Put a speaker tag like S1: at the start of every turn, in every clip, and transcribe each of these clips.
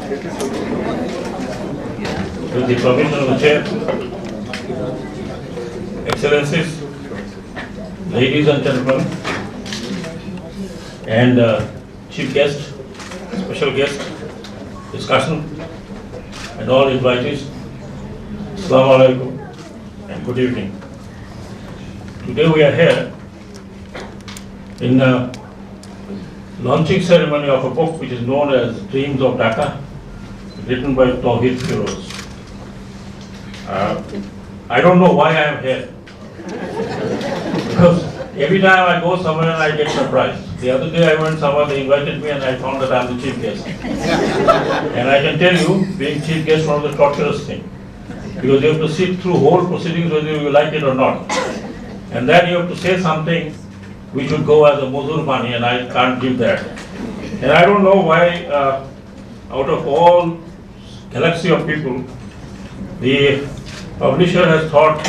S1: With the permission of the Chair, Excellencies, ladies and gentlemen, and chief guest, special guest, discussion, and all invitees, Assalamu alaikum and good evening. Today we are here in the launching ceremony of a book which is known as Dreams of Dhaka, written by Towheed Feroze. I don't know why I am here, because every time I go somewhere I get surprised. The other day I went somewhere, they invited me and I found that I am the chief guest. And I can tell you, being chief guest is one of the torturous things, because you have to sit through whole proceedings whether you like it or not. And then you have to say something which would go as a muzur bani, and I can't give that. And I don't know why, out of all galaxy of people, the publisher has thought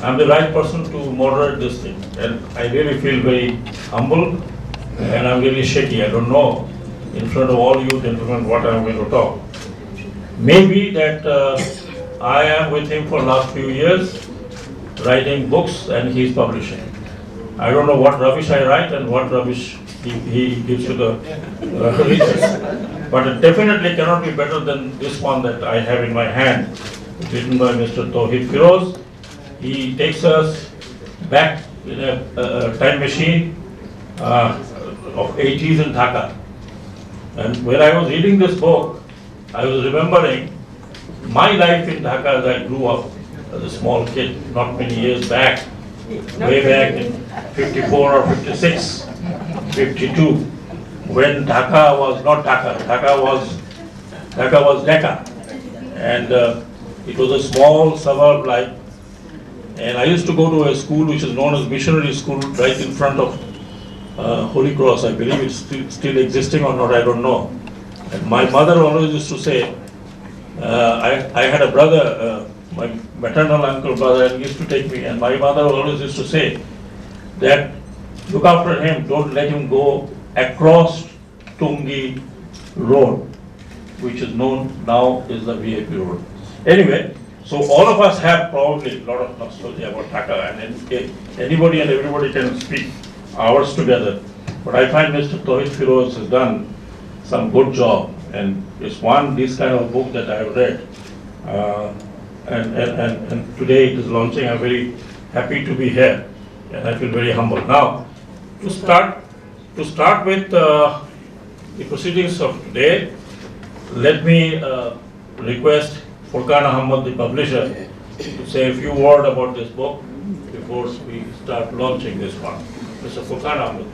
S1: I'm the right person to moderate this thing. And I really feel very humble, and I'm really shaky. I don't know in front of all you gentlemen what I'm going to talk. Maybe that I am with him for last few years, writing books, and he's publishing. I don't know what rubbish I write and what rubbish he gives to the readers. But it definitely cannot be better than this one that I have in my hand, written by Mr. Towheed Feroze. He takes us back in a time machine of 80s in Dhaka. And when I was reading this book, I was remembering my life in Dhaka as I grew up as a small kid, not many years back, way back in 54 or 56, 52, when Dhaka was not Dhaka, Dhaka was Dhaka. And it was a small suburb like, and I used to go to a school which is known as missionary school right in front of Holy Cross. I believe it's still existing or not, I don't know. And my mother always used to say, I had a brother, my maternal uncle brother, and he used to take me, and my mother always used to say that look after him, don't let him go across Tungi Road, which is known now as the VIP Road. Anyway, so all of us have probably a lot of nostalgia about Dhaka, and anybody and everybody can speak hours together. But I find Mr. Towheed Feroze has done some good job, and it's this kind of book that I have read. And today it is launching. I'm very happy to be here, and I feel very humble. Now, to start with the proceedings of today, let me request Furqan Ahmad, the publisher, to say a few words about this book before we start launching this one. Mr. Furqan Ahmad,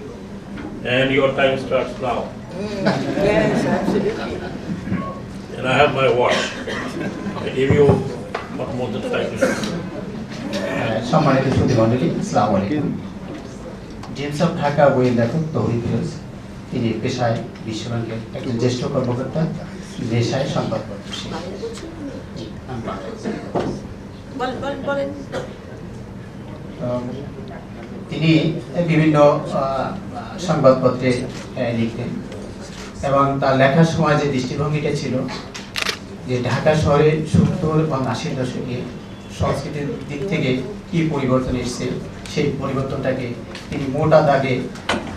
S1: and your time starts now.
S2: Yes, absolutely.
S1: And I have my watch. I give you not more than 5 minutes.
S3: সম্মানিত সুধীমণ্ডলী, আসসালামু আলাইকুম। Dreams of Dhaka বইয়ের লেখক তৌহিদ ফিরোজ, তিনি পেশায় বিশ্বব্যাংকের একজন জ্যেষ্ঠ কর্মকর্তা, পেশায় সংবাদপত্র। তিনি বিভিন্ন সংবাদপত্রে লিখতেন, এবং তার লেখার সময় যে দৃষ্টিভঙ্গিটা ছিল যে ঢাকা শহরে 70 এবং 80 দশকে সংস্কৃতির দিক থেকে কি পরিবর্তন এসেছে, সেই পরিবর্তনটাকে তিনি মোটা দাগে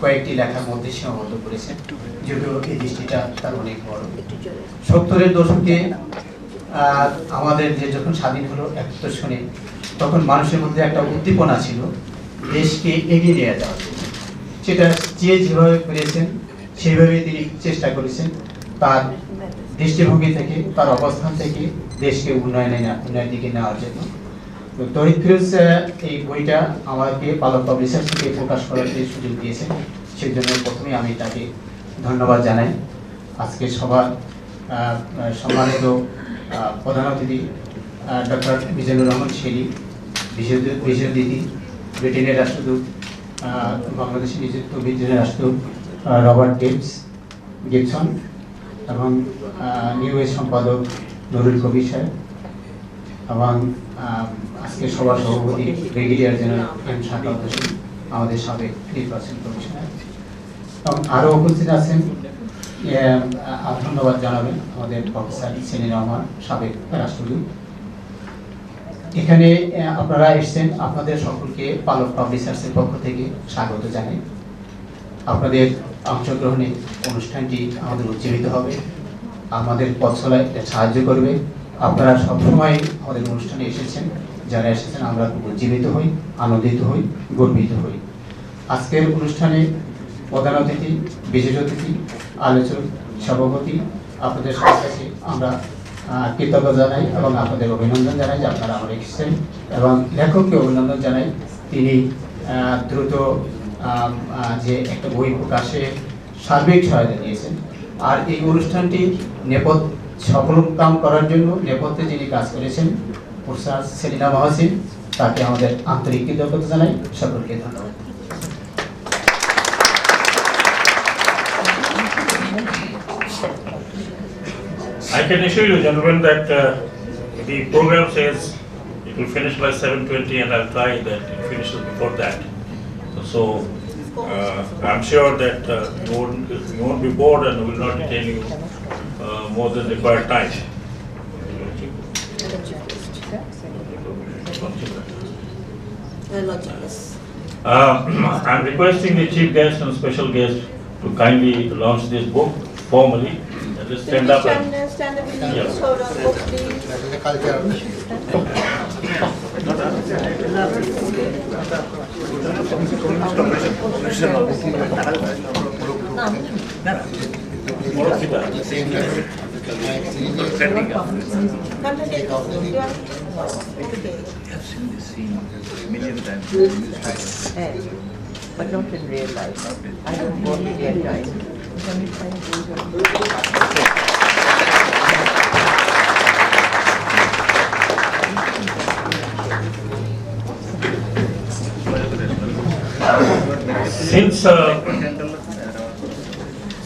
S3: কয়েকটি লেখার মধ্যে সীমাবদ্ধ করেছেন, যদিও এই দৃষ্টিটা তার অনেক বড়। 70-এর দশকে আমাদের যে যখন স্বাধীন হলো 71 সনে, তখন মানুষের মধ্যে একটা উদ্দীপনা ছিল দেশকে এগিয়ে নিয়ে যাওয়ার জন্য। সেটা যেভাবে করেছেন সেইভাবেই তিনি চেষ্টা করেছেন তার দৃষ্টিভঙ্গি থেকে, তার অবস্থান থেকে দেশকে উন্নয়নের দিকে নেওয়ার জন্য। তো তৌহিদ ফিরোজ এই বইটা আমাকে পালক পাবলিশার থেকে প্রকাশ করার সুযোগ দিয়েছেন, সেই জন্য প্রথমে আমি তাকে ধন্যবাদ জানাই। আজকে সবার সম্মানিত প্রধান অতিথি ডক্টর মিজানুর রহমান শেলী, বিশেষ অতিথি ব্রিটেনের রাষ্ট্রদূত, বাংলাদেশে নিযুক্ত ব্রিটেনের রাষ্ট্রদূত রবার্ট গিবসন, এবং নিউজ সম্পাদক নুরুল কবির সাহেব, এবং আজকে সবার সভাপতি brigadier general M Shakawat Hossain, আমাদের সাবেক 3% কমিশনার, এবং আরও উপস্থিত আছেন ধন্যবাদ জানাবেন আমাদের প্রফেসর সেলিম রহমান, সাবেক রাষ্ট্রদূত। এখানে আপনারা এসেছেন, আপনাদের সকলকে পালক পাবলিশার্সের পক্ষ থেকে স্বাগত জানাই। আপনাদের অংশগ্রহণে অনুষ্ঠানটি আমাদের উজ্জীবিত হবে, আমাদের পথ চলায় সাহায্য করবে। আপনারা সবসময় আমাদের অনুষ্ঠানে এসেছেন, যারা এসেছেন আমরা খুব উজ্জীবিত হই, আনন্দিত হই, গর্বিত হই। আজকের অনুষ্ঠানে প্রধান অতিথি, বিশেষ অতিথি, আলোচক, সভাপতি, আপনাদের কাছে আমরা কৃতজ্ঞতা জানাই এবং আপনাদের অভিনন্দন জানাই যে আপনারা আমরা এসেছেন, এবং লেখককে অভিনন্দন জানাই, তিনি দ্রুত যে একটা বই প্রকাশে সার্বিক সহায়তা দিয়েছেন। আর এই অনুষ্ঠানটি সফল কাম করার জন্য নেপথ্যে যিনি কাজ করেছেন প্রফেসর সেলিনা মহসিন, তাকে আমাদের আন্তরিক কৃতজ্ঞতা জানাই। সকলকে ধন্যবাদ।
S1: I can assure you, gentlemen, that the program says it will finish by 7:20, and I'll try that it finishes before that. So I'm sure that you won't be bored and will not detain you more than required time. I'm requesting the chief guest and special guest to kindly launch this book formally. Just stand up and
S2: Stand up, please.
S1: Yeah.
S2: Hold on, book, please. Come to take off. You are- Okay.
S4: I've seen this scene a million times.
S2: But not in real life. I don't want to get time. Can you find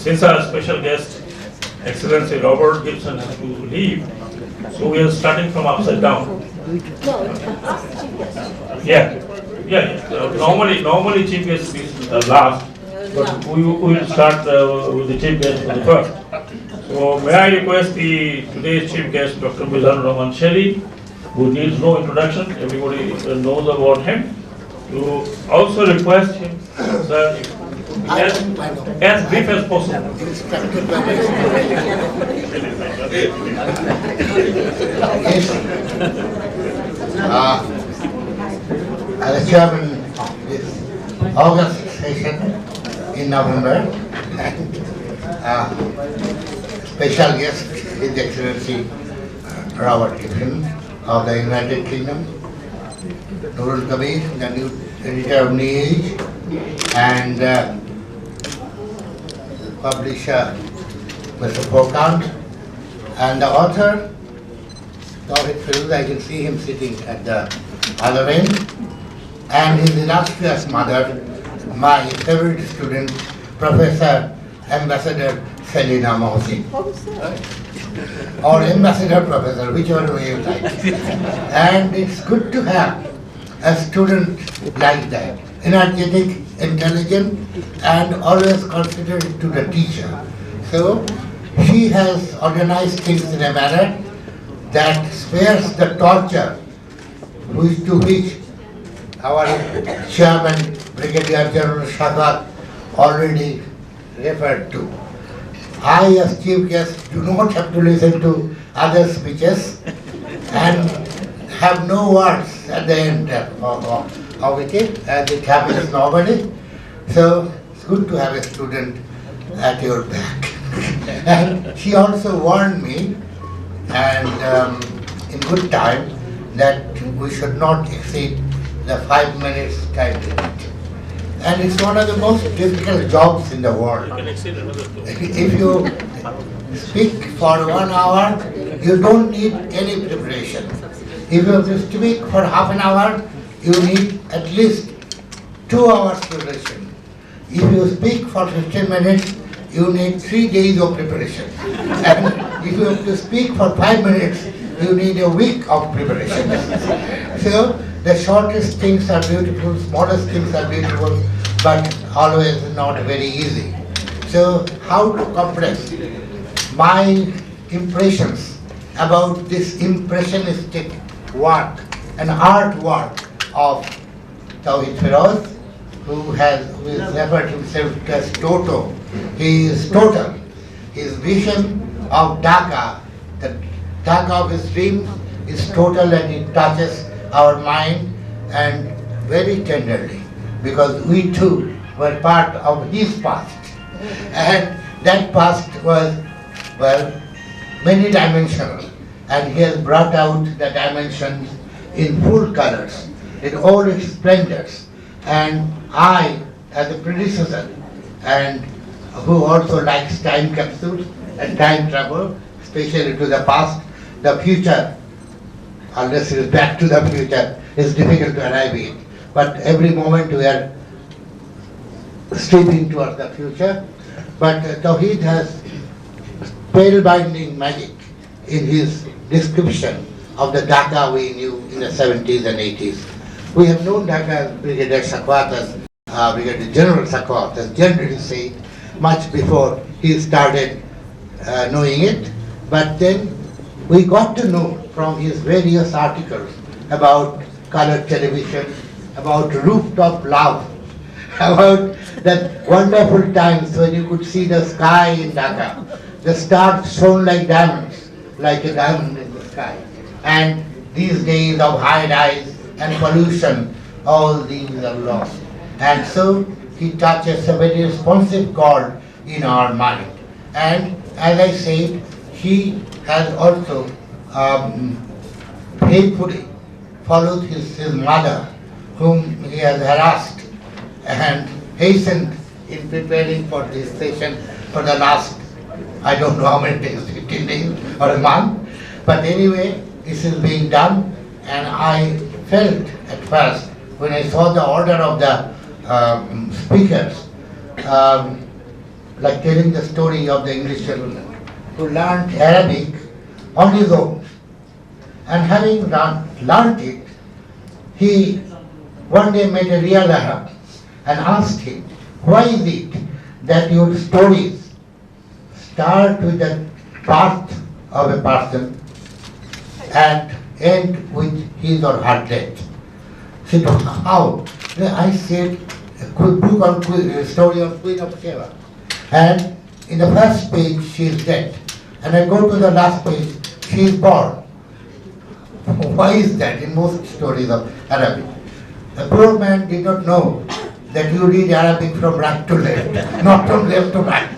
S1: Since our special guest, Excellency Robert Gibson, has to leave, so we are starting from upside down.
S2: No, ask the chief guest.
S1: Yeah. Normally chief guest is last, but we will start with the chief guest for the first. So may I request today's chief guest, Dr. Mizanur Rahman Shelly, who needs no introduction, everybody knows about him, to also request him, sir, as brief as possible.
S5: As the chairman of this August session in November, special guest His Excellency Robert Gibson of the United Kingdom, Nurul Kabir, the new editor of New Age, and publisher Mr. Fokant, and the author Towheed Feroze. I can see him sitting at the other end, and his illustrious mother, my favorite student, Professor Ambassador Selina Mohsin, or Ambassador Professor, whichever way you like. And it's good to have a student like that, energetic, intelligent, and always considerate to the teacher. So she has organized things in a manner that spares the torture to which our chairman, Brigadier General Shagat, already referred to. I, as chief guest, do not have to listen to other speeches and have no words at the end of it, as it happens normally. So it's good to have a student at your back. And she also warned me, and in good time, that we should not exceed the 5 minutes time limit. And it's one of the most difficult jobs in the world. If you speak for 1 hour, you don't need any preparation. If you have to speak for half an hour, you need at least 2 hours preparation. If you speak for 15 minutes, you need 3 days of preparation. And if you have to speak for 5 minutes, you need a week of preparation. So the shortest things are beautiful, smallest things are beautiful, but always not very easy. So how to compress my impressions about this impressionistic work, an artwork of Towheed Feroze, who has referred himself as Toto. He is total. His vision of Dhaka, the Dhaka of his dreams, is total, and it touches our mind and very tenderly, because we too were part of his past. And that past was, well, many dimensional, and he has brought out the dimensions in full colors, in all its splendors. And I, as a predecessor, and who also likes time capsules and time travel, especially to the past, the future, unless it is back to the future, is difficult to arrive in. But every moment we are streaming towards the future. But Towheed has spellbinding magic in his description of the Dhaka we knew in the 70s and 80s. We have known Dhaka as Brigadier Sakwat, as Brigadier General Sakwat, as generally said, much before he started knowing it. But then we got to know from his various articles about color television, about rooftop love, about that wonderful times when you could see the sky in Dhaka. The stars shone like diamonds, like a diamond in the sky. And these days of high rise and pollution, all these are lost. And so he touches a very responsive chord in our mind. And as I said, he has also faithfully followed his mother, whom he has harassed and hastened in preparing for this session for the last, I don't know how many days, 15 days or a month. But anyway, this is being done, and I felt at first when I saw the order of the speakers, like telling the story of the English gentleman who learned Arabic on his own. And having learned it, he one day met a real Arab and asked him, why is it that your stories start with the birth of a person and end with his or her death? He said, how? I said, a book on story of Queen of Sheba. And in the first page, she is dead. And I go to the last page, she is born. Why is that in most stories of Arabic? The poor man did not know that you read Arabic from right to left, not from left to right.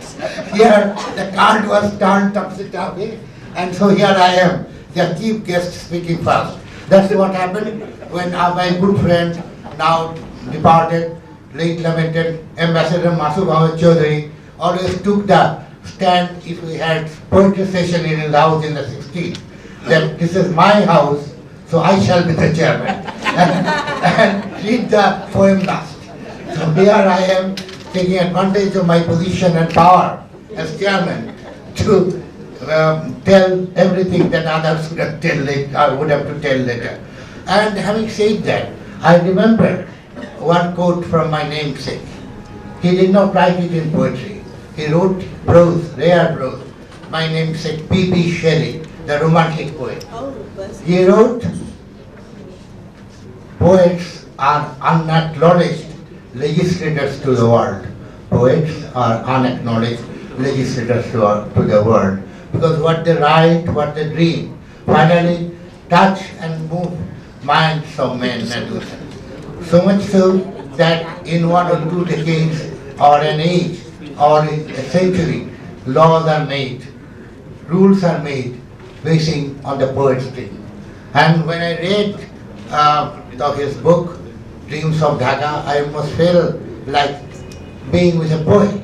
S5: Here, the card was turned topsy-turvy, and so here I am, the chief guest speaking first. That's what happened when my good friend, now departed, late lamented Ambassador Masud Ahmed Chaudhary, always took the stand if we had poetry session in his house in the 60s. That this is my house, so I shall be the chairman. and read the poem last. So here I am taking advantage of my position and power as chairman to tell everything that others would have to tell later. And having said that, I remember one quote from my namesake. He did not write it in poetry. He wrote prose, rare prose. My namesake P.B. Shelley, the romantic poet. He wrote, poets are unacknowledged legislators to the world. Poets are unacknowledged legislators to the world. Because what they write, what they dream, finally touch and move minds of men and women. So much so that in 1 or 2 decades or an age or a century, laws are made, rules are made basing on the poet's dream. And when I read his book, Dreams of Dhaka, I almost felt like being with a poet.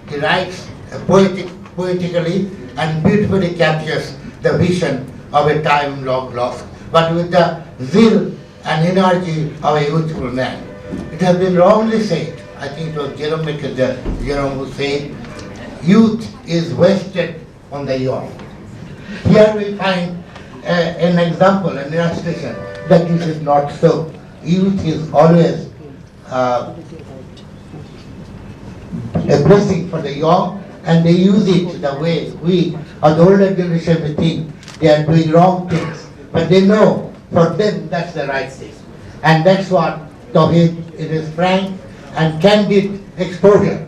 S5: He writes poetically and beautifully captures the vision of a time long lost, but with the zeal and energy of a youthful man. It has been wrongly said, I think it was Jerome who said, youth is wasted on the young. Here we find an example, an illustration that this is not so. Youth is always a blessing for the young, and they use it the way we, or the older generation, we think they are doing wrong things. But they know, for them, that's the right thing. And that's what Towheed, it is frank and candid exposure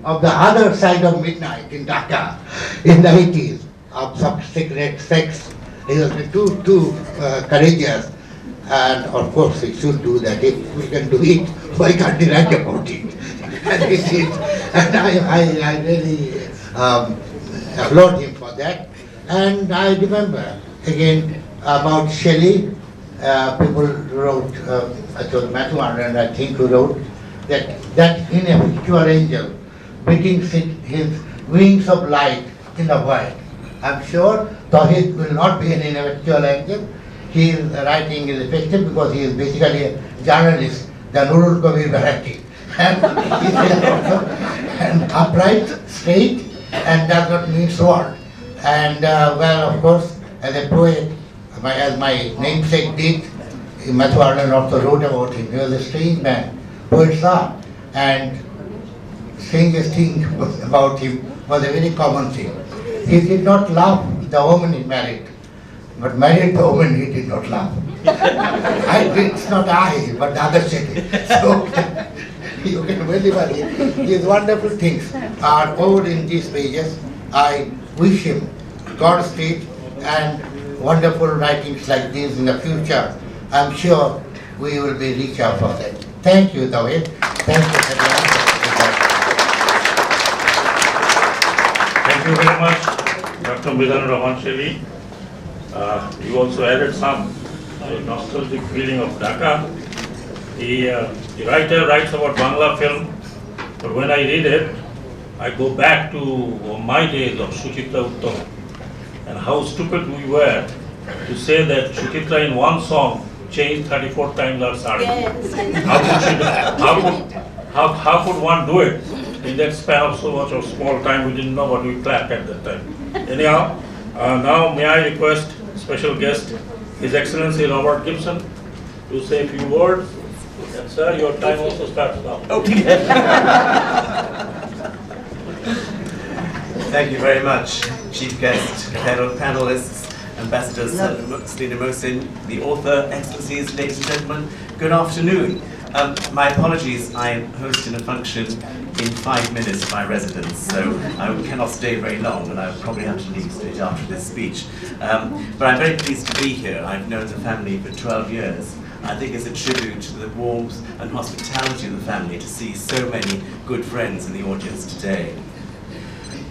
S5: of the other side of midnight in Dhaka in the 80s, of some cigarette sex. He was too courageous. And of course, we should do that. If we can do it, why can't we write about it? And he did. And I really applaud him for that. And I remember, again, about Shelley, people wrote, it was Matthew Arnold, I think, who wrote that ineffectual angel beating his wings of light in the world. I'm sure Towheed will not be an ineffectual angel. His writing is effective because he is basically a journalist, the Nurul Kabir variety. And he is also an upright, straight, and does not mean sword. And well, of course, as a poet, as my namesake did, Matthew Arnold also wrote about him. He was a strange man, poets are. And strangest thing about him was a very common thing. He did not love the woman he married, but married the woman he did not love. It's not I, but the other said it. So you can believe it. These wonderful things are all in these pages. I wish him Godspeed and wonderful writings like this in the future. I'm sure we will be reach out for that. Thank you, Towheed. Thank you, everyone.
S1: Thank you very much, Dr. Midhan Rahman Shelley. You also added some nostalgic feeling of Dhaka. The writer writes about Bangla film, but when I read it, I go back to my days of Suchitra Uttam and how stupid we were to say that Suchitra in one song changed 34 times our sari.
S6: Yes.
S1: How could one do it in that span of so much of small time? We didn't know what we clapped at that time. Anyhow, now may I request special guest, His Excellency Robert Gibson, to say a few words. And sir, your time also starts now.
S7: Okay. Thank you very much, Chief Guest, panelists, Ambassador Selina Mohsin, the author, Excellencies, ladies and gentlemen, good afternoon. My apologies, I'm hosting a function in 5 minutes by residence, so I cannot stay very long, and I'll probably have to leave straight after this speech. But I'm very pleased to be here. I've known the family for 12 years. I think it's a tribute to the warmth and hospitality of the family to see so many good friends in the audience today.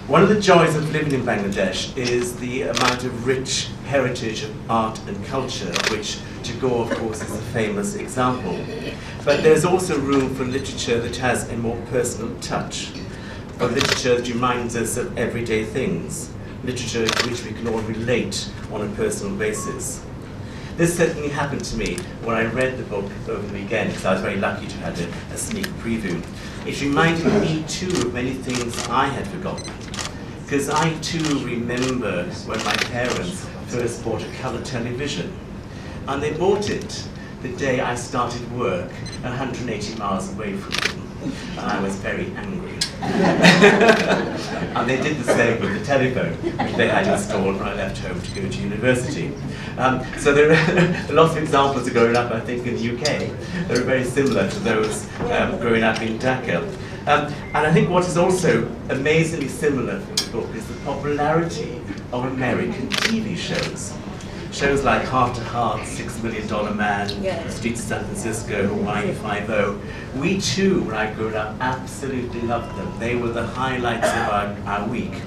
S7: One of the joys of living in Bangladesh is the amount of rich heritage of art and culture, of which Tagore, of course, is a famous example. But there's also room for literature that has a more personal touch, for literature that reminds us of everyday things, literature to which we can all relate on a personal basis. This certainly happened to me when I read the book over the weekend, because I was very lucky to have a sneak preview. It reminded me too of many things I had forgotten, because I too remember when my parents first bought a colour television, and they bought it the day I started work 180 miles away from them, and I was very angry. And they did the same with the telephone, which they had installed when I left home to go to university. So there are lots of examples of growing up, I think, in the UK that are very similar to those growing up in Dhaka. And I think what is also amazingly similar from the book is the popularity of American TV shows. Shows like Heart to Heart, $6 Million Man,
S6: Yes.
S7: Streets of San Francisco, Hawaii Five-0. We too, when I grew up, absolutely loved them. They were the highlights of our week.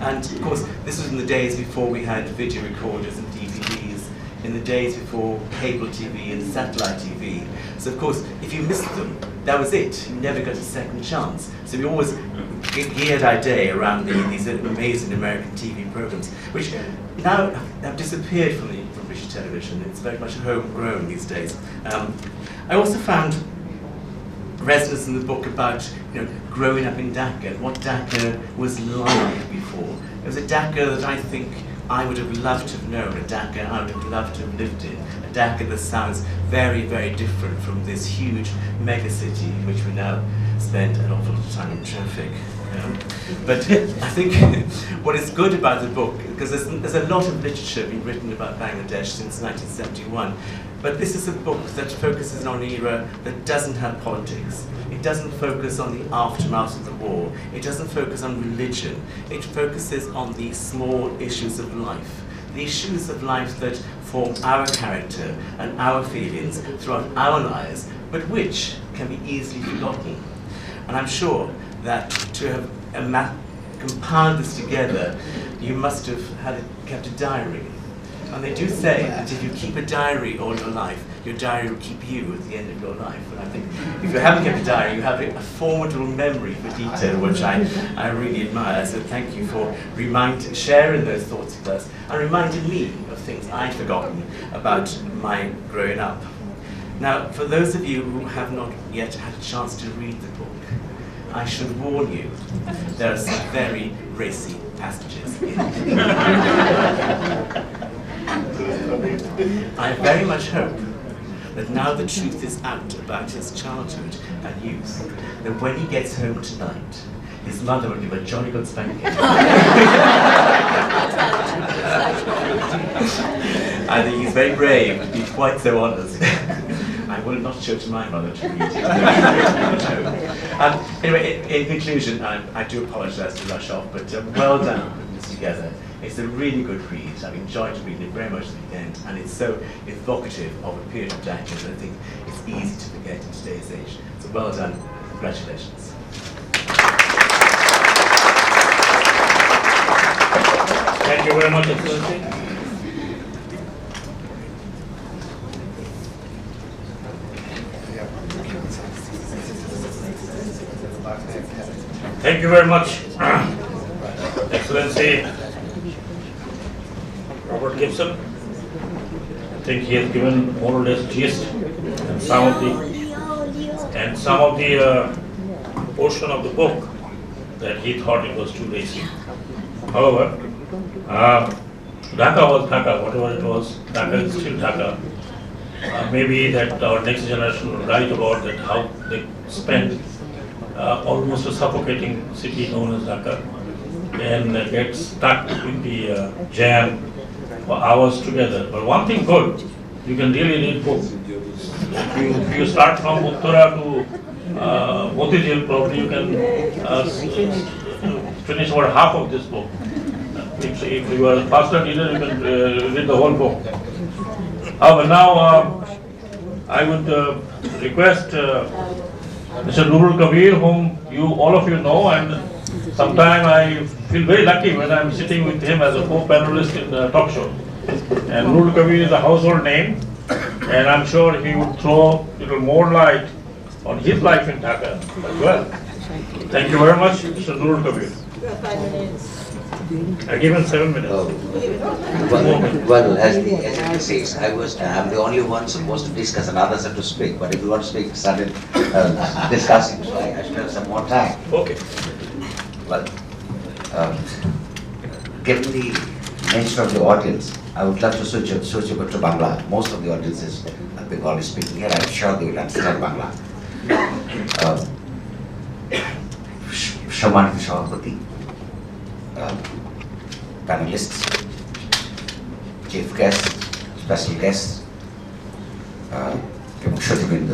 S7: And of course, this was in the days before we had video recorders and DVDs, in the days before cable TV and satellite TV. So of course, if you missed them, that was it. You never got a second chance. So we always geared our day around these amazing American TV programs, which now have disappeared from British television. It's very much homegrown these days. I also found resonance in the book about growing up in Dhaka and what Dhaka was like before. It was a Dhaka that I think I would have loved to have known, a Dhaka I would have loved to have lived in, a Dhaka that sounds very, very different from this huge megacity in which we're now spend an awful lot of time in traffic. But I think what is good about the book, because there's a lot of literature being written about Bangladesh since 1971, but this is a book that focuses on an era that doesn't have politics. It doesn't focus on the aftermath of the war. It doesn't focus on religion. It focuses on the small issues of life. The issues of life that form our character and our feelings throughout our lives, but which can be easily forgotten. And I'm sure that to have compiled this together, you must have kept a diary. And they do say that if you keep a diary all your life, your diary will keep you at the end of your life. And I think if you haven't kept a diary, you have a formidable memory for detail, which I really admire. So thank you for sharing those thoughts with us and reminding me of things I'd forgotten about my growing up. Now, for those of you who have not yet had a chance to read the book, I should warn you, there are some very racy passages in it. I very much hope that now the truth is out about his childhood and youth, that when he gets home tonight, his mother will give a jolly good spanking. I think he's very brave to be quite so honest. I will not show to my mother to read it. Anyway, in conclusion, I do apologise to rush off, but well done putting this together. It's a really good read. I've enjoyed reading it very much to the end, and it's so evocative of a period of Dhaka that I think it's easy to forget in today's age. So well done. Congratulations.
S1: Thank you very much, Excellency. Thank you very much, Excellency Robert Gibson. I think he has given more or less gist and some of the portion of the book that he thought it was too lazy. However, Dhaka was Dhaka, whatever it was. Dhaka is still Dhaka. Maybe that our next generation will write about that how they spend almost a suffocating city known as Dhaka and get stuck in the jam for hours together. But one thing good, you can really read books. If you start from Uttara to Motijil, probably you can finish about half of this book. If you are a faster reader, you can read the whole book. However, now I would request Mr. Nurul Kabir, whom all of you know, and sometimes I feel very lucky when I'm sitting with him as a co-panelist in the talk show. And Nurul Kabir is a household name, and I'm sure he would throw a little more light on his life in Dhaka as well. Thank you very much, Mr. Nurul Kabir. 5 minutes. I give him 7 minutes.
S6: Well, as it says, I'm the only one supposed to discuss and others have to speak. But if you want to speak, started discussing, so I should have some more time.
S1: Okay.
S6: Well, given the nature of the audience, I would love to switch over to Bangla. Most of the audiences are Bengali speaking here. I'm sure they will understand Bangla. Shaman Shahapati, panelists, chief guests, special guests, এবং সতীবৃন্দ,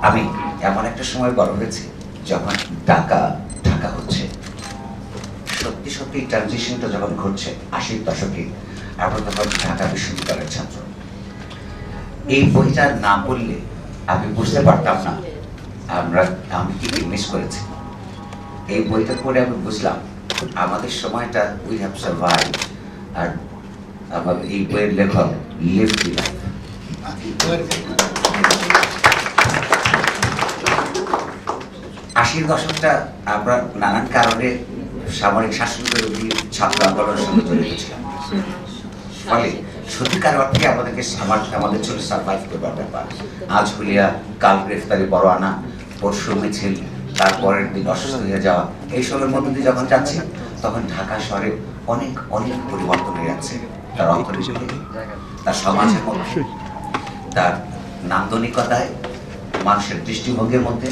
S6: আমি এমন একটা সময় বড় হয়েছি যখন ঢাকা হচ্ছে। সত্যি সত্যি ট্রানজিশনটা যখন ঘটছে 80-র দশকে, আমরা তখন ঢাকা বিশ্ববিদ্যালয়ের ছাত্র। এই বইটা না পড়লে আমি বুঝতে পারতাম না আমি কি মিস করেছি। এই বইটা পড়ে আমি বুঝলাম আমাদের সময়টা উই হ্যাভ সার্ভাইভ, আর আমার এই বইয়ের লেখক লিভ দি লাইফ। 80-র দশকটা আমরা নানান কারণে সামরিক শাসন বিরোধী ছাত্র আন্দোলনের সঙ্গে জড়িত ছিলাম। ফলে সত্যিকার অর্থে আমাদের জন্য সার্ভাইভ করবার ব্যাপার। আজ হুলিয়া, কাল গ্রেফতারি পরোয়ানা, পরশু মিছিল, তারপরের দিন অসুস্থ হয়ে যাওয়া, এইসবের মধ্যে দিয়ে যখন যাচ্ছি তখন ঢাকা শহরে অনেক পরিবর্তন হয়ে যাচ্ছে। তার অর্থনীতিতে, তার সমাজের মধ্যে, তার নান্দনিকতায়, মানুষের দৃষ্টিভঙ্গির মধ্যে,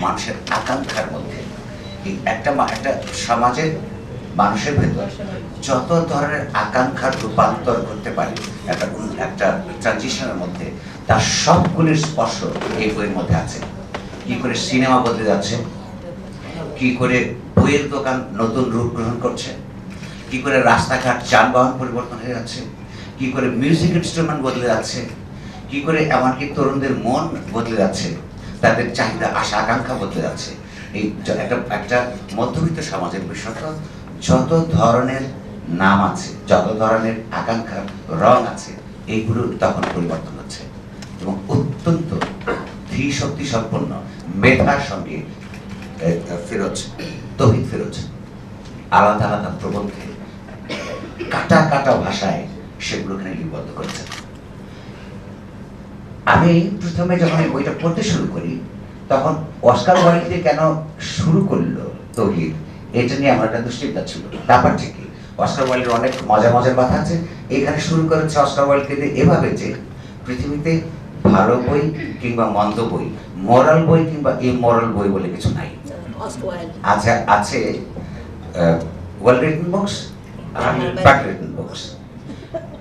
S6: মানুষের আকাঙ্ক্ষার মধ্যে, এই একটা সমাজের মানুষের ভেতর যত ধরনের আকাঙ্ক্ষার রূপান্তর করতে পারে একটা ট্রানজিশনের মধ্যে, তার সবগুলির স্পর্শ এই বইয়ের মধ্যে আছে। কি করে সিনেমা বদলে যাচ্ছে, কি করে বইয়ের দোকান নতুন রূপ গ্রহণ করছে, কি করে রাস্তাঘাট যানবাহন পরিবর্তন হয়ে যাচ্ছে, কি করে মিউজিক ইনস্ট্রুমেন্ট বদলে যাচ্ছে, কি করে এমনকি তরুণদের মন বদলে যাচ্ছে, তাদের চাহিদা আশা আকাঙ্ক্ষা বদলে যাচ্ছে। এই একটা মধ্যবিত্ত সমাজের বিষয়টা যত ধরনের নাম আছে, যত ধরনের আকাঙ্ক্ষার রং আছে, এইগুলো তখন পরিবর্তন হচ্ছে এবং অত্যন্ত ধী শক্তি সম্পন্ন মেধার সঙ্গে ফিরোজ, তৌহিদ ফিরোজ আলাদা আলাদা প্রবন্ধে কাটা কাটা ভাষায় সেগুলোকে লিপিবদ্ধ করেছেন। আমি প্রথমে যখন এই বইটা পড়তে শুরু করি, তখন অস্কার ওয়াইল্ডে কেন শুরু করলো তৌহিদ, এটা নিয়ে আমার একটা দুশ্চিন্তা ছিল। ব্যাপার ঠিকই, অস্কার ওয়াইল্ডের অনেক মজার মজার কথা আছে। এখানে শুরু করেছে অস্কার ওয়াইল্ডকে এভাবে যে পৃথিবীতে ভালো বই কিংবা মন্দ বই, মোরাল বই কিংবা ইমোরাল বই বলে কিছু নাই। আচ্ছা, আছে well written books are bad written books.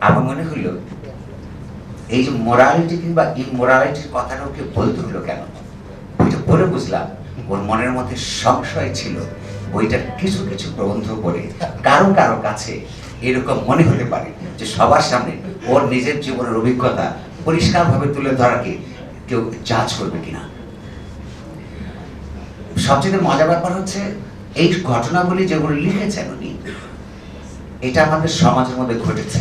S6: আমার মনে হলো এই যে মোরালিটি কিংবা ইমোরালিটির কথাটা ওকে বলতে হলো কেন? বইটা পড়ে বুঝলাম ওর মনের মধ্যে সংশয় ছিল। বইটার কিছু কিছু প্রবন্ধ পড়ে কারো কারো কাছে এরকম মনে হতে পারে যে সবার সামনে ওর নিজের জীবনের অভিজ্ঞতা পরিষ্কারভাবে তুলে ধরাকে কেউ জাজ করবে কিনা। সবচেয়ে মজার ব্যাপার হচ্ছে এই ঘটনাগুলি যেগুলো লিখেছেন উনি, এটা আমাদের সমাজের মধ্যে ঘটেছে।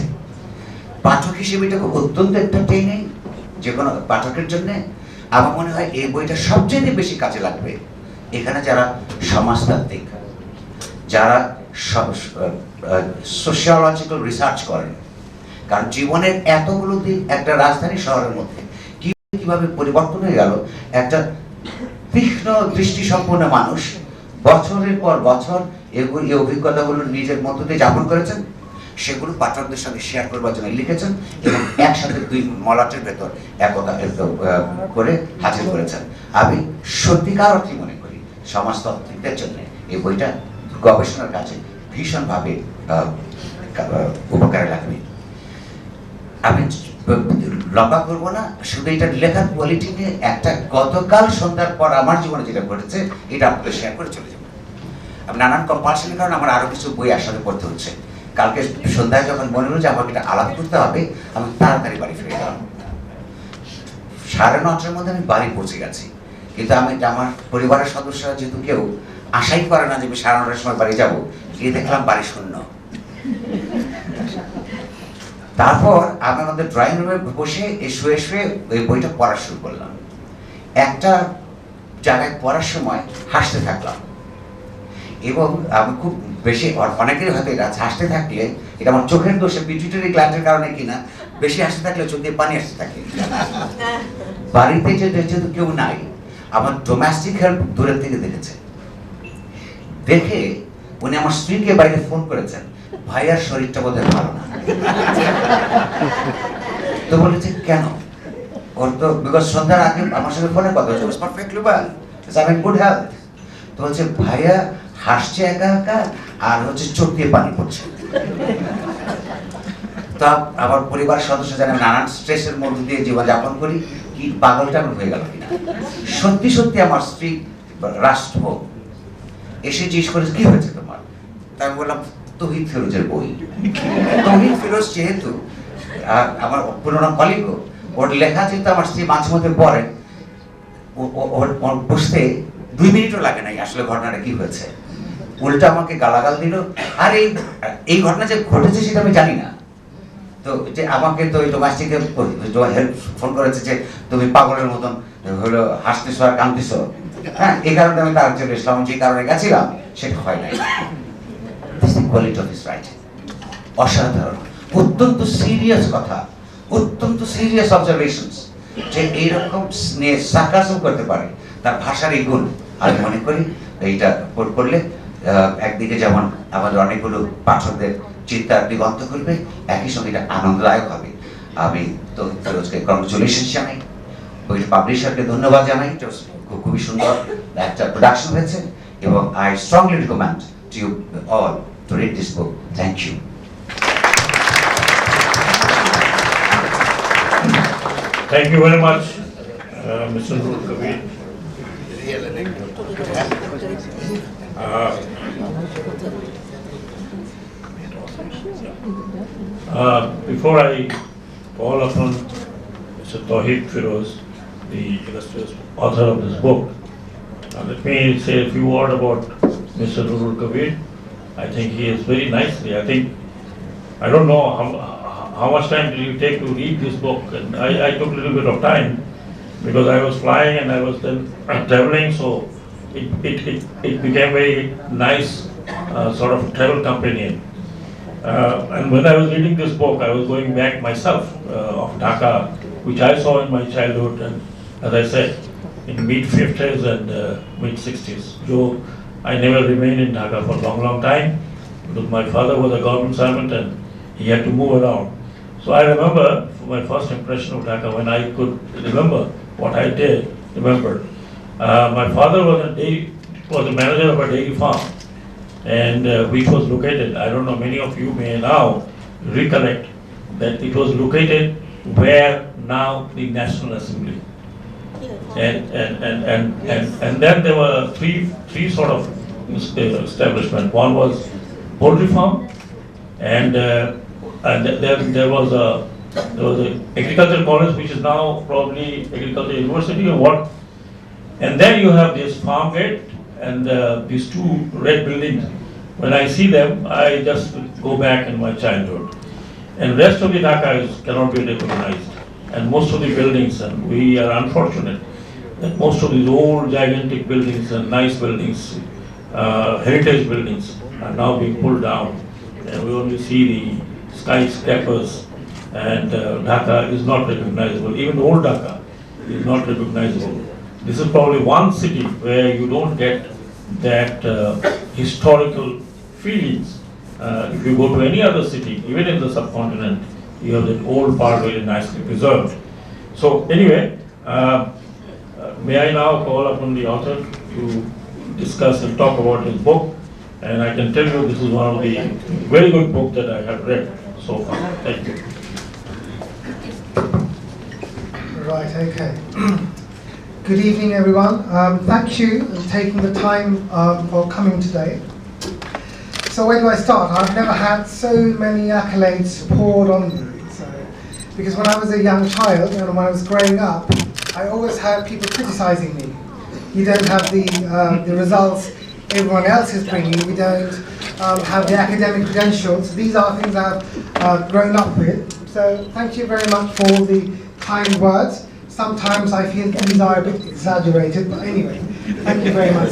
S6: পাঠক হিসেবে এটা অত্যন্ত এন্টারটেইনিং যে কোনো পাঠকের জন্য। আমার মনে হয় এই বইটা সবচেয়ে বেশি কাজে লাগবে এখানে যারা সমাজতাত্ত্বিক, যারা সোশিওলজিক্যাল রিসার্চ করেন। কারণ জীবনের এতগুলো দিক একটা রাজধানী শহরের মধ্যে কিভাবে পরিবর্তন হয়ে গেল। একটা তীক্ষ্ণ দৃষ্টিসম্পন্ন মানুষ বছরের পর বছর এই অভিজ্ঞতাগুলো নিজের মধ্য দিয়ে যাপন করেছেন, সেগুলো পাঠকদের সঙ্গে শেয়ার করবার জন্য লিখেছেন এবং একসাথে দুই মলাটের ভেতর একতা করে হাজির করেছেন। আমি সত্যিকার অর্থে মনে করি সমাজতাত্ত্বিকদের জন্য এই বইটা গবেষণার কাজে ভীষণভাবে উপকারে লাগবে। আমি লম্বা করবো না, শুধু এটা লেখার কোয়ালিটি নিয়ে একটা গতকাল সন্ধ্যার পর আমার জীবনে যেটা ঘটেছে এটা আপনাদের শেয়ার করে চলে যাবো। আমি নানান কম্পালশনের কারণে আমার আরো কিছু বই একসাথে পড়তে হচ্ছে। কালকে সন্ধ্যায় যখন মনে হলো যে আমাকে এটা আলাপ করতে হবে, আমি তাড়াতাড়ি বাড়ি ফিরে গেলাম। 9:30টার মধ্যে আমি বাড়ি পৌঁছে গেছি, কিন্তু আমি আমার পরিবারের সদস্যরা যেহেতু কেউ আশাই করে না যে আমি 9:30টার সময় বাড়ি যাবো, গিয়ে দেখলাম বাড়ি শূন্য। তারপর আমি আমাদের ড্রয়িং রুমে বসে শুয়ে শুয়ে ওই বইটা পড়া শুরু করলাম। একটা জায়গায় পড়ার সময় হাসতে থাকলাম এবং আমি খুব বেশি, অনেকেরই হয়তো এটা হাসতে থাকলে এটা আমার চোখের দোষে, পিটুইটারি গ্ল্যান্ডের কারণে কিনা, বেশি হাসতে থাকলে চোখ দিয়ে পানি আসতে থাকে। বাড়িতে যেহেতু কেউ নাই, আমার ডোমেস্টিক হেল্প দূরের থেকে দেখেছে। দেখে উনি আমার স্ত্রীকে বাইরে ফোন করেছেন, ভাইয়ার শরীরটা বোধহয় ভালো না। তো বলেছে কেন? ওর তো বিকজ সন্ধ্যার আগে আমার সঙ্গে ফোনে কথা হচ্ছে, perfectly well, I am in good health. তো বলছে ভাইয়া হাসছে একা একা আর হচ্ছে চোখ দিয়ে পানি পড়ছে। তা আমার পরিবার সদস্য জানে নানান স্ট্রেসের মধ্যে দিয়ে জীবনযাপন করি, কি পাগলটা হয়ে গেল কিনা। সত্যি সত্যি আমার স্ত্রী রাষ্ট্র এসে জিজ্ঞেস করে কি হয়েছে তোমার? তাই আমি বললাম তৌহিদ ফিরোজের বই। তৌহিদ ফিরোজ যেহেতু আমার পুরোনো কলিগও, ওর লেখা যেহেতু আমার স্ত্রী মাঝে মধ্যে পড়ে, ওর বুঝতে 2 মিনিটও লাগে নাই আসলে ঘটনাটা কি হয়েছে। উল্টা আমাকে গালাগাল দিল, আর এই ঘটনা যে ঘটেছে সেটা আমি জানি না। তো যে আমাকে তো এই ডোমেস্টিকে হেল্প ফোন করেছে যে তুমি পাগলের মতন হলো হাসতেছো আর কাঁদতেছো, হ্যাঁ, এই কারণে আমি তার চলে এসলাম, যে কারণে গেছিলাম সেটা হয় নাই। কোয়ালিটি অফ হিজ রাইটিং অসাধারণ, অত্যন্ত সিরিয়াস কথা, অত্যন্ত সিরিয়াস অবজারভেশনস, যে এইরকম সার্কাসম করতে পারে, তার ভাষার এই গুণ। আমি মনে করি এইটা পড়লে একদিকে যেমন আমাদের অনেকগুলো পাঠকদের চিন্তার দিগন্ত করবে, একই সঙ্গে এটা আনন্দদায়ক হবে। আমি তো ফিরোজকে কংগ্রেচুলেশন জানাই, বইটি পাবলিশারকে ধন্যবাদ জানাই, এটা খুবই সুন্দর একটা প্রোডাকশন হয়েছে, এবং I strongly recommend to you all to read this book. Thank you.
S1: Thank you very much, Mr. Towheed. Before I call upon Mr. Towheed Feroze, the illustrious author of this book, let me say a few words about Mr. Towheed. I think he is very nicely. I don't know how much time did you take to read this book? And I took a little bit of time because I was flying and I was then traveling, so it became very nice sort of travel companion. And when I was reading this book, I was going back myself of Dhaka, which I saw in my childhood, and as I said, in mid-50s and mid-60s. So I never remained in Dhaka for a long time because my father was a government servant and he had to move around. So I remember my first impression of Dhaka, when I could remember what I did remember. My father was a manager of a dairy farm, and which was located, I don't know, many of you may now recollect that it was located where now the National Assembly. And then there were three sort of establishment. One was poultry farm, and then there was a agricultural college, which is now probably agricultural university or what. And then you have this farm gate and these two red buildings. When I see them, I just go back in my childhood. And rest of the Dhaka cannot be recognized. And most of the buildings, and we are unfortunate that most of these old gigantic buildings and nice buildings, heritage buildings, are now being pulled down. And we only see the skyscrapers, and Dhaka is not recognizable. Even old Dhaka is not recognizable. This is probably one city where you don't get that historical feelings. If you go to any other city, even in the subcontinent, you have that old part very nicely preserved. So anyway, may I now call upon the author to discuss and talk about his book. And I can tell you this is one of the very good books that I have read so far. Thank you.
S8: Right, okay. Good evening, everyone. Thank you for taking the time for coming today. So where do I start? I've never had so many accolades poured on me. Because when I was a young child and when I was growing up, I always had people criticizing me. You don't have the results everyone else is bringing. We don't have the academic credentials. These are things I've grown up with. So thank you very much for all the kind words. Sometimes I feel these are a bit exaggerated, but anyway, thank you very much.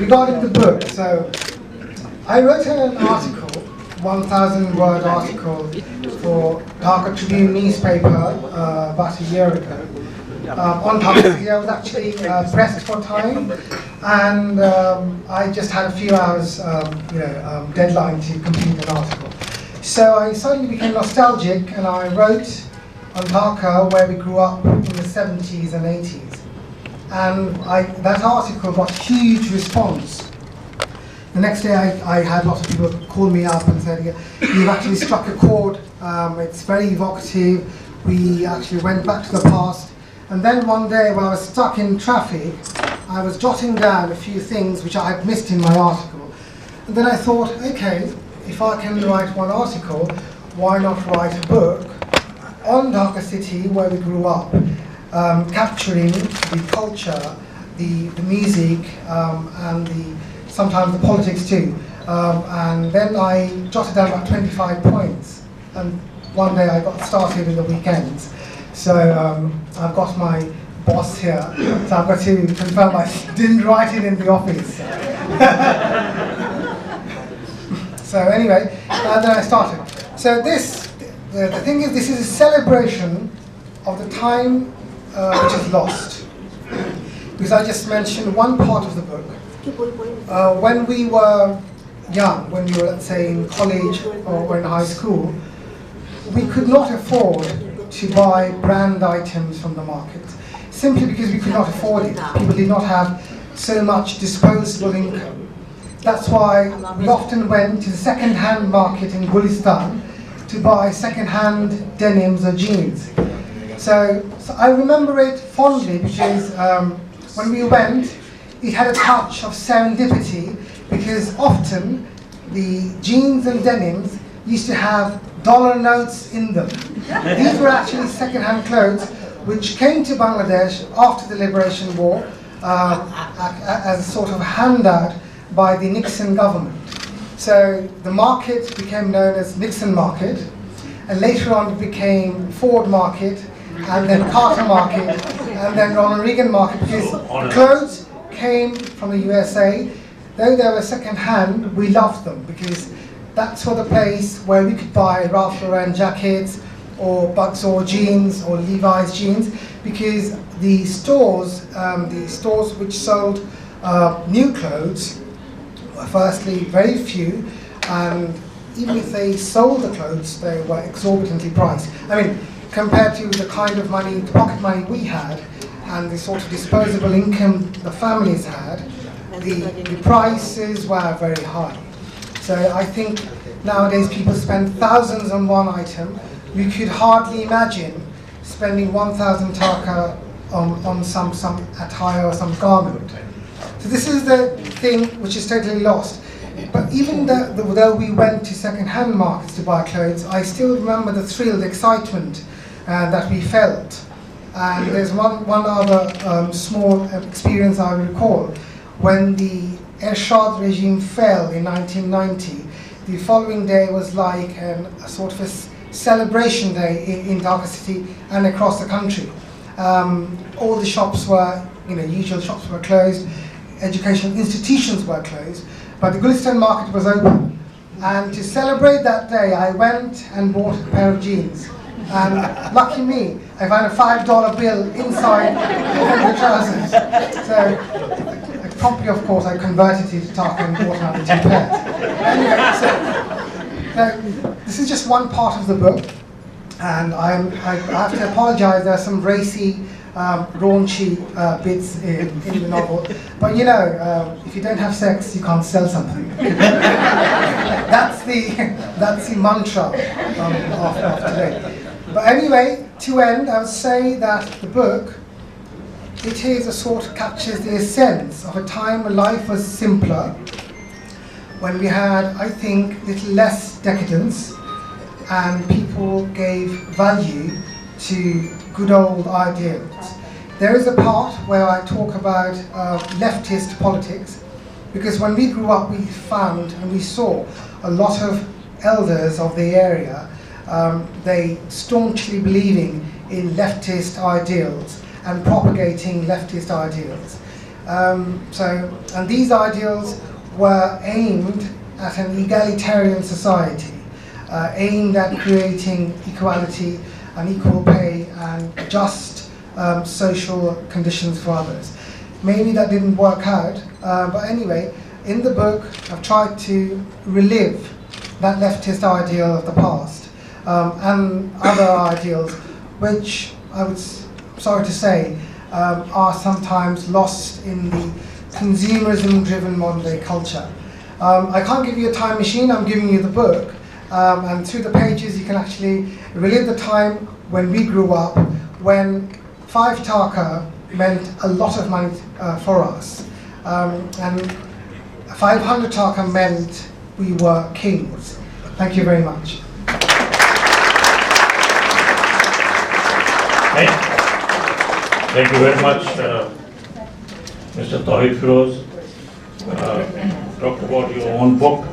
S8: Regarding the book, so I wrote an article, 1,000-word article for Dhaka Tribune newspaper about a year ago. On Dhaka City, I was actually pressed for time, and I just had a few hours, deadline to complete an article. So I suddenly became nostalgic, and I wrote on Dhaka, where we grew up in the 70s and 80s. And that article got huge response. The next day I had lots of people call me up and said, you've actually struck a chord, it's very evocative, we actually went back to the past. And then one day when I was stuck in traffic, I was jotting down a few things which I had missed in my article. And then I thought, okay, if I can write one article, why not write a book on Dhaka City, where we grew up, capturing the culture, the music, and sometimes the politics too. And then I jotted down about 25 points. And one day I got started in the weekends. So I've got my boss here, so I've got to confirm I didn't write it in the office. So anyway, then I started. So the thing is, this is a celebration of the time which is lost. Because I just mentioned one part of the book. When we were young, when we were, let's say, in college or in high school, we could not afford to buy brand items from the market, simply because we could not afford it. People did not have so much disposable income. That's why we often went to the second-hand market in Gulistan to buy second-hand denims or jeans. So I remember it fondly because when we went, it had a touch of serendipity, because often the jeans and denims used to have dollar notes in them. These were actually second-hand clothes which came to Bangladesh after the Liberation War as a sort of handout by the Nixon government. So the market became known as Nixon Market, and later on it became Ford Market, and then Carter Market, and then Ronald Reagan Market, because clothes came from the USA. Though they were second-hand, we loved them because that's the place where we could buy Ralph Lauren jackets or Bugs or jeans or Levi's jeans, because the stores which sold new clothes were firstly very few, and even if they sold the clothes, they were exorbitantly priced. I mean, compared to the kind of money, the pocket money we had, and the sort of disposable income the families had, the prices were very high. So I think nowadays people spend thousands on one item. We could hardly imagine spending 1,000 taka on some attire or some garment. So this is the thing which is totally lost. But even though we went to second-hand markets to buy clothes, I still remember the thrill, the excitement that we felt. And there's one other small experience I recall. When the Ershad regime fell in 1990, the following day was like a sort of a celebration day in Dhaka city and across the country. All the shops were, usual shops were closed, educational institutions were closed, but the Gulistan market was open. And to celebrate that day, I went and bought a pair of jeans. And lucky me, I found a $5 bill inside the trousers. So promptly, of course, I converted it to taka and bought another 2 pairs. Anyway, so this is just one part of the book, and I have to apologize. There are some racy, raunchy bits in the novel, but if you don't have sex, you can't sell something. That's the mantra of today. But anyway, to end, I would say that the book, it is a sort of captures the essence of a time when life was simpler, when we had, I think, little less decadence, and people gave value to good old ideals. There is a part where I talk about leftist politics, because when we grew up, we found and we saw a lot of elders of the area, they staunchly believing in leftist ideals and propagating leftist ideals. And these ideals were aimed at an egalitarian society, aimed at creating equality and equal pay and just social conditions for others. Maybe that didn't work out, but anyway, in the book I've tried to relive that leftist ideal of the past and other ideals which I would, sorry to say, are sometimes lost in the consumerism-driven modern-day culture. I can't give you a time machine, I'm giving you the book, and through the pages you can actually relive the time when we grew up, when 5 taka meant a lot of money for us, and 500 taka meant we were kings. Thank you very much.
S1: Thank you very much, Mr. Towheed Feroze. Talked about your own book,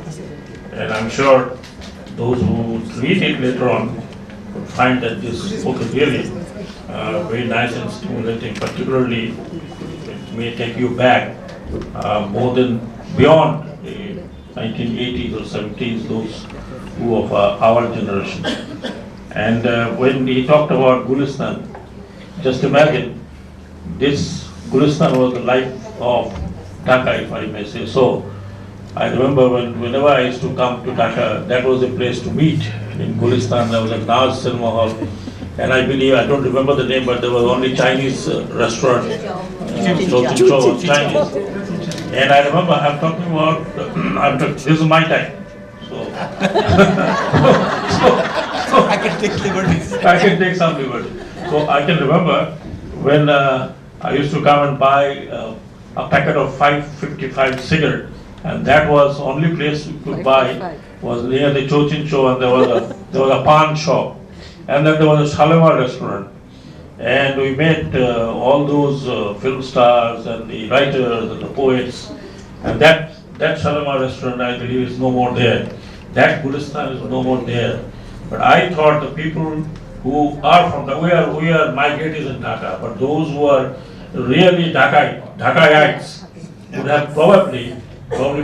S1: and I'm sure those who read it later on would find that this book is really very nice and stimulating. Particularly, it may take you back more than beyond the 1980s or 70s, those who of our generation. And when he talked about Gulistan, just imagine, this Gulistan was the life of Dhaka, if I may say so. I remember whenever I used to come to Dhaka, that was the place to meet. In Gulistan, there was a large cinema hall and I believe, I don't remember the name, but there was only Chinese restaurant. Chinese. And I remember, I'm talking about, this is my time. So,
S4: I can take liberties.
S1: I can take some liberty. So I can remember when I used to come and buy a packet of 555 cigarette, and that was only place you could buy was near the Cochin Show, and there was a pawn shop, and then there was a Shalimar restaurant, and we met all those film stars and the writers and the poets, and that Shalimar restaurant, I believe, is no more there. That Gulistan is no more there. But I thought the people who are from the, we are migrated in Dhaka, but those who are really Dhakaites would have probably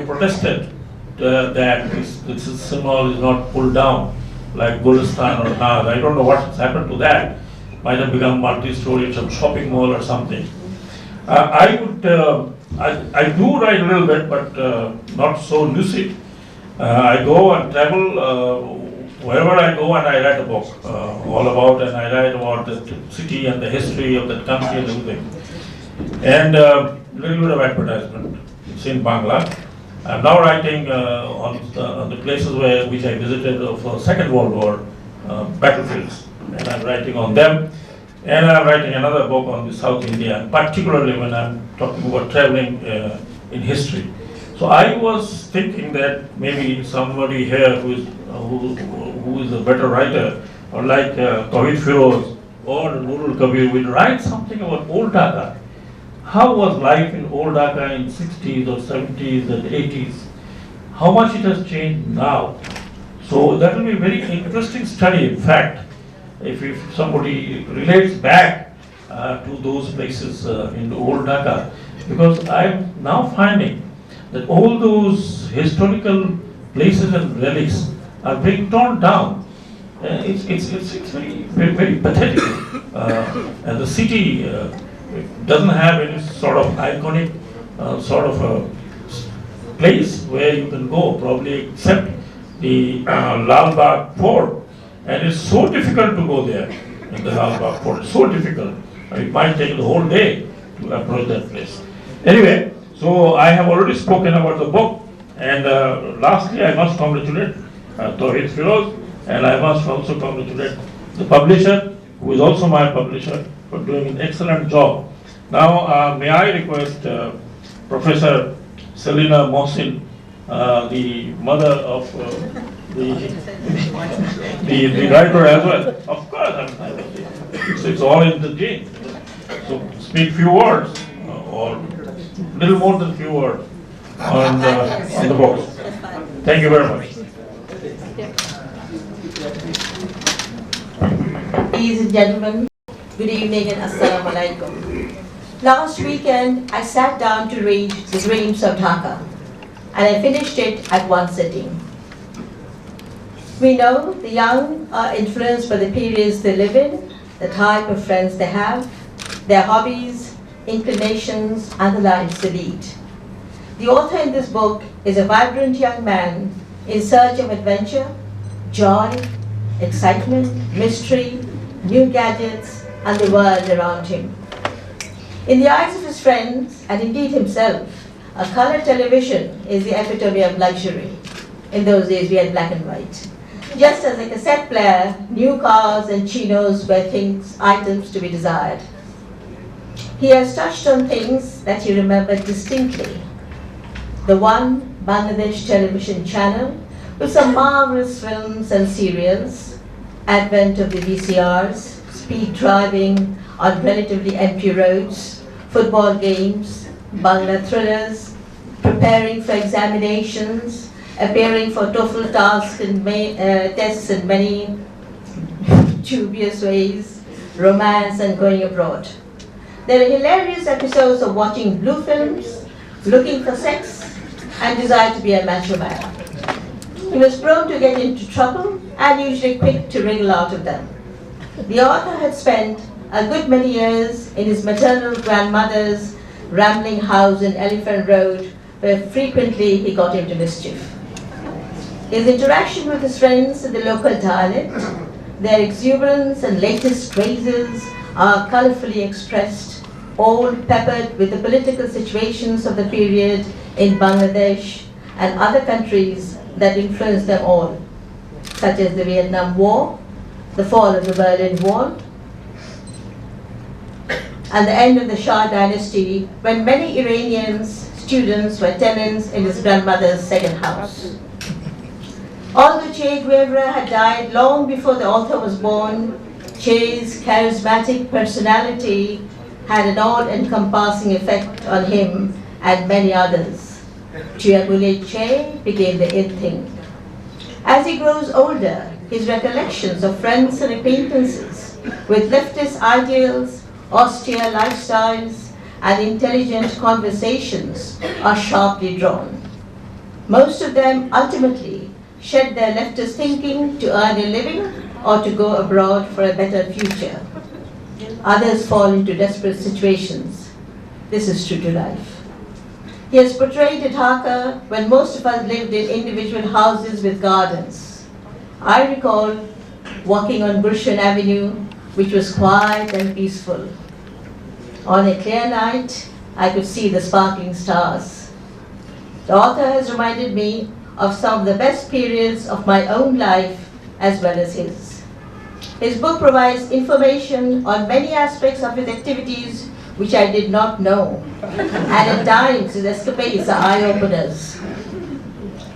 S1: protested that this symbol is not pulled down like Gulistan or Naz. I don't know what's happened to that. Might have become multi-story, some shopping mall or something. I do write a little bit, but not so lucid. I go and travel wherever I go, and I write a book all about, and I write about the city and the history of that country and everything. And a little bit of advertisement. It's in Bangla. I'm now writing on the places which I visited for Second World War battlefields, and I'm writing on them. And I'm writing another book on the South India, particularly when I'm talking about traveling in history. So I was thinking that maybe somebody here who is a better writer, or like Towheed Feroze or Nurul Kabir, will write something about old Dhaka. How was life in old Dhaka in 60s or 70s and 80s? How much it has changed now? So that will be a very interesting study, in fact, if somebody relates back to those places in old Dhaka, because I'm now finding that all those historical places and relics are being torn down. It's very pathetic. And the city doesn't have any sort of iconic sort of a place where you can go, probably except the Lal Bagh Fort. And it's so difficult to go there in the Lal Bagh Fort. It's so difficult. It might take the whole day to approach that place. Anyway, so I have already spoken about the book, and lastly I must congratulate Towheed Feroze, and I must also congratulate the publisher, who is also my publisher, for doing an excellent job. Now, may I request Professor Selina Mohsin, the mother of the writer as well. Of course, it's all in the gene. So speak few words, or little more than few words on the book. Thank you very much.
S2: Ladies and gentlemen, good evening and assalamu alaikum. Last weekend, I sat down to read The Dreams of Dhaka, and I finished it at one sitting. We know the young are influenced by the periods they live in, the type of friends they have, their hobbies, inclinations, and the lives they lead. The author in this book is a vibrant young man in search of adventure, joy, excitement, mystery, new gadgets, and the world around him. In the eyes of his friends, and indeed himself, a color television is the epitome of luxury. In those days we had black and white. Just as a cassette player, new cars and chinos were items to be desired. He has touched on things that he remembered distinctly. The one Bangladesh television channel with some marvelous films and serials, advent of the VCRs, speed driving on relatively empty roads, football games, Bangla thrillers, preparing for examinations, appearing for TOEFL tasks and tests in many dubious ways, romance and going abroad. There are hilarious episodes of watching blue films, looking for sex, and desire to be a macho man. He was prone to get into trouble and usually quick to wriggle out of them. The author had spent a good many years in his maternal grandmother's rambling house in Elephant Road, where frequently he got into mischief. His interaction with his friends in the local dialect, Their exuberance and latest crazes are colorfully expressed, all peppered with the political situations of the period in Bangladesh and other countries that influenced them all, such as the Vietnam War, the fall of the Berlin Wall, and the end of the Shah dynasty, when many Iranian students were tenants in his grandmother's second house. Although Che Guevara had died long before the author was born, Che's charismatic personality had an all-encompassing effect on him and many others. To emulate Che became the in thing. As he grows older, his recollections of friends and acquaintances with leftist ideals, austere lifestyles, and intelligent conversations are sharply drawn. Most of them ultimately shed their leftist thinking to earn a living or to go abroad for a better future. Others fall into desperate situations. This is true to life. He has portrayed Dhaka when most of us lived in individual houses with gardens. I recall walking on Gulshan Avenue, which was quiet and peaceful. On a clear night, I could see the sparkling stars. The author has reminded me of some of the best periods of my own life as well as his. His book provides information on many aspects of his activities which I did not know, and at times his escapades are eye-openers.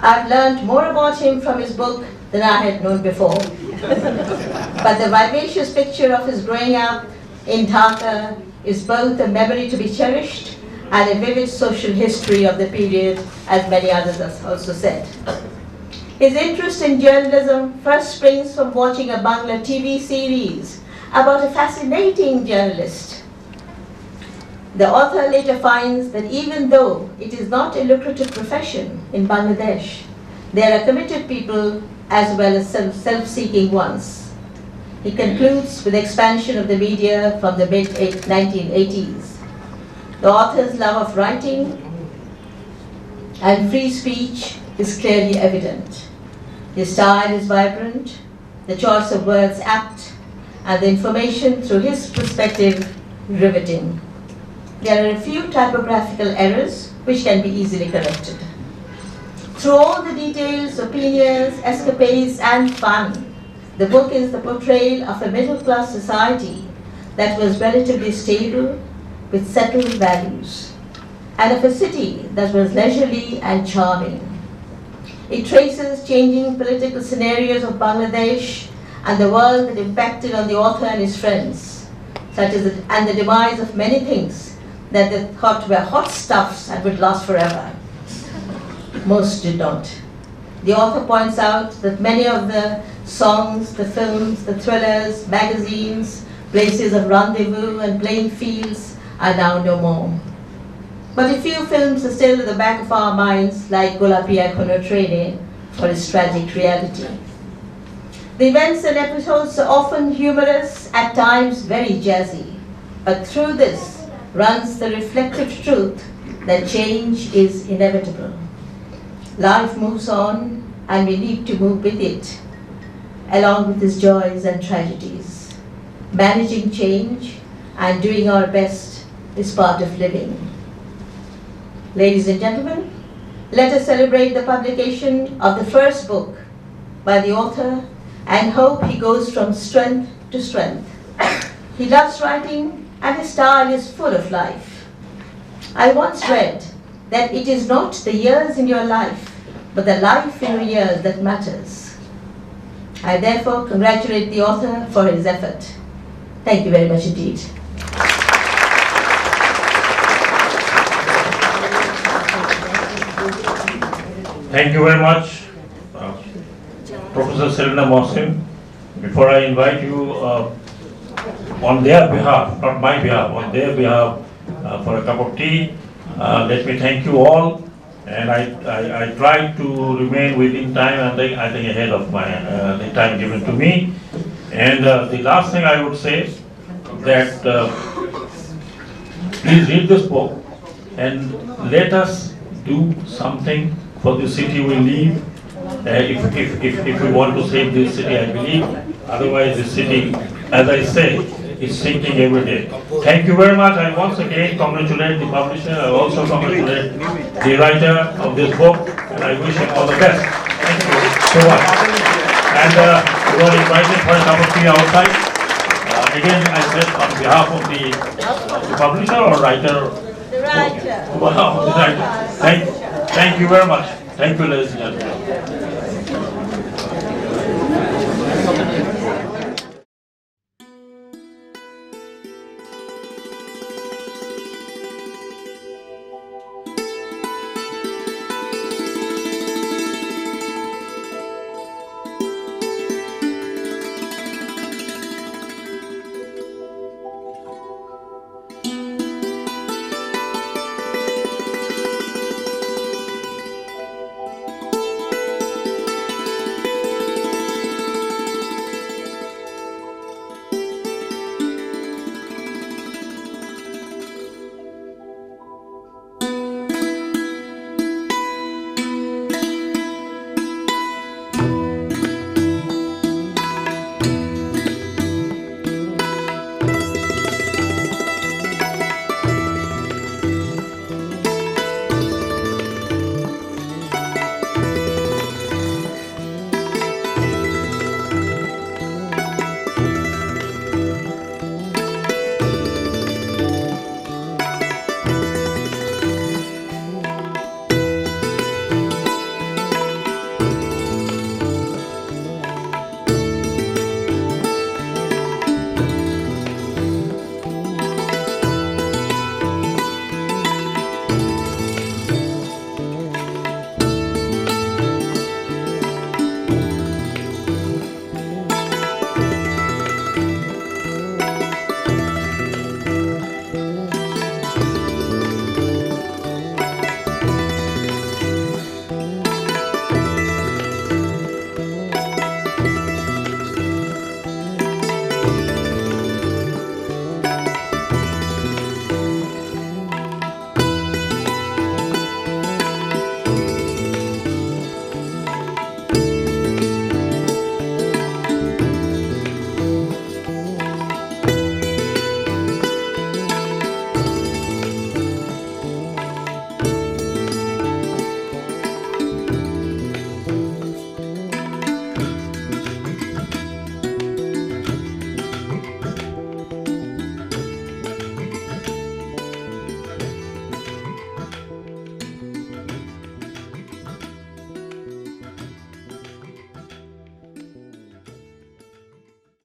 S2: I've learned more about him from his book than I had known before. But the vivacious picture of his growing up in Dhaka is both a memory to be cherished and a vivid social history of the period, as many others have also said. His interest in journalism first springs from watching a Bangla TV series about a fascinating journalist. The author later finds that even though it is not a lucrative profession in Bangladesh, there are committed people as well as self-seeking ones. He concludes with the expansion of the media from the mid-1980s. The author's love of writing and free speech is clearly evident. His style is vibrant, the choice of words apt, and the information through his perspective riveting. There are a few typographical errors which can be easily corrected. Through all the details, opinions, escapades, and fun, the book is the portrayal of a middle-class society that was relatively stable with settled values, and of a city that was leisurely and charming. It traces changing political scenarios of Bangladesh and the world that impacted on the author and his friends, such as and the demise of many things that they thought were hot stuffs and would last forever. Most did not. The author points out that many of the songs, the films, the thrillers, magazines, places of rendezvous and playing fields are now no more. But a few films are still at the back of our minds, like Golapi Ekhono Trene, for its tragic reality. The events and episodes are often humorous, at times very jazzy, but through this runs the reflective truth that change is inevitable. Life moves on, and we need to move with it, along with its joys and tragedies. Managing change and doing our best is part of living. Ladies and gentlemen, let us celebrate the publication of the first book by the author and hope he goes from strength to strength. He loves writing and his style is full of life. I once read that it is not the years in your life, but the life in your years that matters. I therefore congratulate the author for his effort. Thank you very much indeed.
S1: Thank you very much, Professor Selena Mohsin. Before I invite you on their behalf, not my behalf, on their behalf for a cup of tea, let me thank you all. And I tried to remain within time, and I think ahead of my the time given to me. And the last thing I would say that please read this book and let us do something for the city we live. If we want to save this city, I believe Otherwise, the city, as I say, is sinking every day. Thank you very much. I once again congratulate the publisher. I also congratulate the writer of this book, and I wish him all the best. Thank you so much. And we were invited for a cup of tea outside. Again, I said on behalf of the publisher or writer.
S2: The writer.
S1: Wow, the writer. Thank you very much. Thank you, ladies and gentlemen.